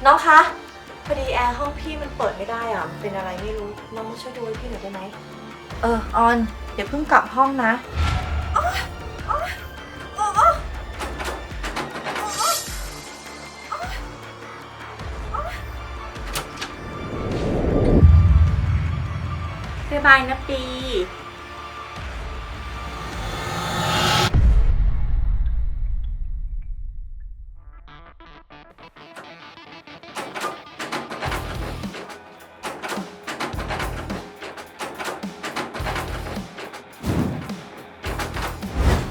น้องคะพอดีแอร์ห้องพี่มันเปิดไม่ได้อ่ะมันเป็นอะไรไม่รู้น้องมาช่วยดูให้พี่หน่อยได้ไหมออนเดี๋ยวเพิ่งกลับห้องนะบ๊ายบายนะปี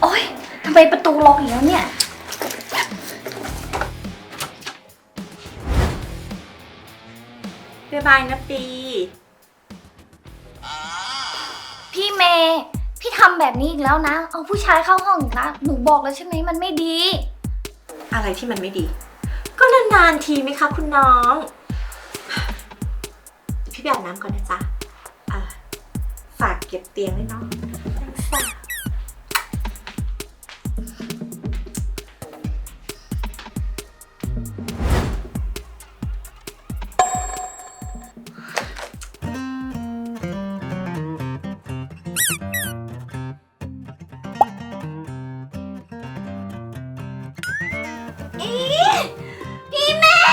โอ๊ยทำไมประตูล็อกอีกแล้วเนี่ยบ๊ายบายนะปีพี่เมย์พี่ทำแบบนี้อีกแล้วนะเอาผู้ชายเข้าห้องอีกแล้วหนูบอกแล้วใช่ไหมมันไม่ดี อะไรที่มันไม่ดีก็นานๆทีไหมคะคุณน้องพี่ไปอาบน้ำก่อนนะจ๊ะฝากเก็บเตียงด้วยเนาะจ้ะพี่เมย์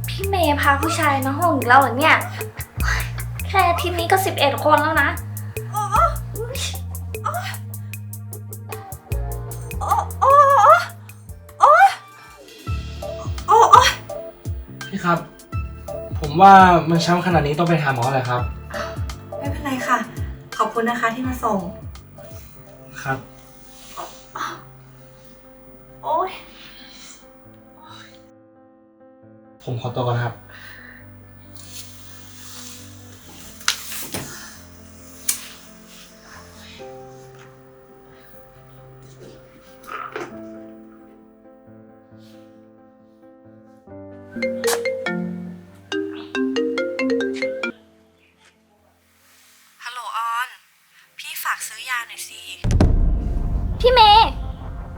พี่เมย์พาผู้ชายมาห้องอีกแล้วเหรอเนี่ยแค่อาทีนี้ก็11 คนแล้วนะพี่ครับ ผมว่ามันช้ำขนาดนี้ต้องไปหาหมอแหละครับ ไม่เป็นไรค่ะขอบคุณนะคะที่มาส่ง ครับ โอ๊ย ผมขอตัวก่อนครับ ฮัลโหลออนพี่ฝากซื้อยาหน่อยสิ พี่เมย์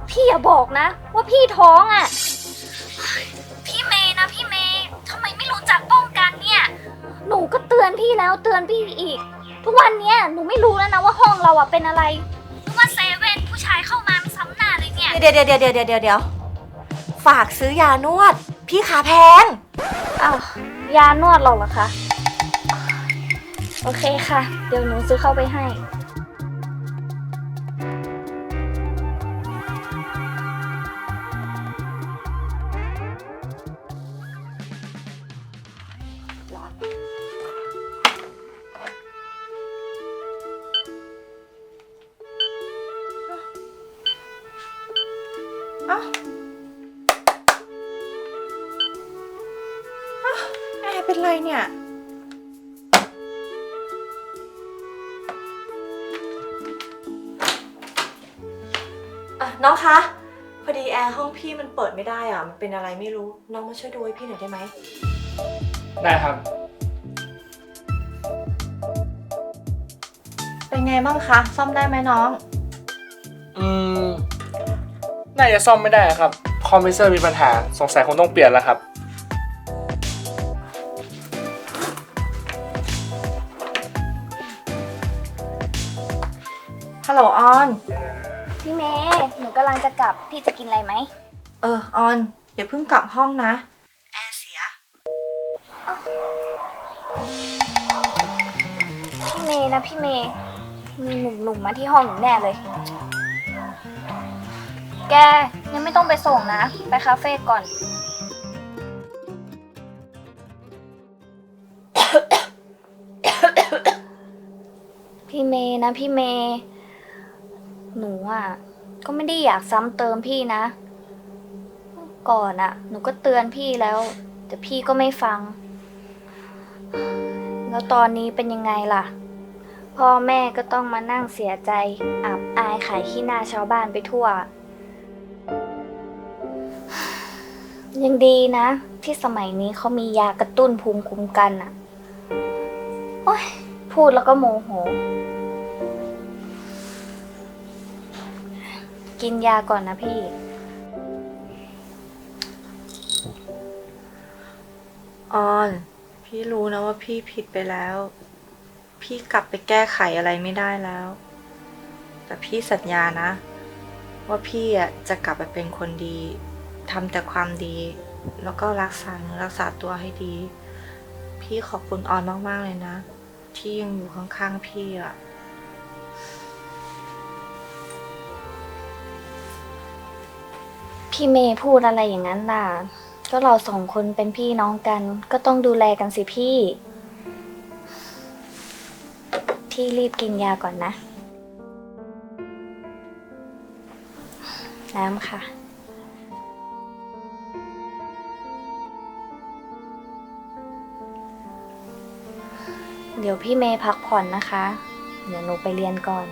พี่อย่าบอกนะว่าพี่ท้องอ่ะพี่เมย์นะพี่เมย์ทำไมไม่รู้จักป้องกันเนี่ยหนูก็เตือนพี่แล้วเตือนพี่อีกทุกวันเนี้ยหนูไม่รู้แล้วนะว่าห้องเราอ่ะเป็นอะไรหรือว่าเซเว่นผู้ชายเข้ามามันซ้ำหน้าเลยเนี่ยเดี๋ยวฝากซื้อยานวดพี่ขาแพง อ้าวยานวดหรอคะโอเคค่ะ เดี๋ยวหนูซื้อเข้าไปให้แอร์เป็นไรเนี่ยน้องคะพอดีแอร์ห้องพี่มันเปิดไม่ได้อ่ะมันเป็นอะไรไม่รู้น้องมาช่วยดูให้พี่หน่อยได้ไหม ได้ครับ เป็นไงบ้างคะซ่อมได้ไหมน้อง อืม น่าจะซ่อมไม่ได้ครับ คอมเพรสเซอร์มีปัญหา สงสัยคงต้องเปลี่ยนแล้วครับ ฮัลโหลออน พี่เมย์หนูกำลังจะกลับพี่จะกินอะไรไหมออนเดี๋ยวเพิ่งกลับห้องนะแอร์เสีย พี่เมย์นะพี่เมย์มีหนุ่มๆมาที่ห้องหนูแน่เลย แกยังไม่ต้องไปส่งนะ ไปคาเฟ่ก่อน พี่เมย์นะพี่เมย์หนูอ่ะก็ไม่ได้อยากซ้ำเติมพี่นะ ก่อนอ่ะ หนูก็เตือนพี่แล้ว แต่พี่ก็ไม่ฟัง แล้วตอนนี้เป็นยังไงล่ะ พ พ่อแม่ก็ต้องมานั่งเสียใจอับอายขายขี้หน้าชาวบ้านไปทั่ว ยังดีนะ ที่สมัยนี้เขามียากระตุ้นภูมิคุ้มกันอะโอ๊ยพูดแล้วก็โมโห กินยาก่อนนะพี่ ออน พี่รู้นะว่าพี่ผิดไปแล้ว พี่กลับไปแก้ไขอะไรไม่ได้แล้ว แต่พี่สัญญานะ ว่าพี่อ่ะจะกลับไปเป็นคนดีทำแต่ความดี แล้วก็รักษาเนื้อรักษาตัวให้ดี พี่ขอบคุณออนมากๆเลยนะ ที่ยังอยู่ข้างๆพี่อ่ะ พี่เมย์พูดอะไรอย่างนั้นล่ะ ก็เราสองคนเป็นพี่น้องกัน ก็ต้องดูแลกันสิพี่ พี่รีบกินยาก่อนนะ น้ำค่ะ เดี๋ยวพี่เมย์พักผ่อนนะคะ เดี๋ยวหนูไปเรียนก่อน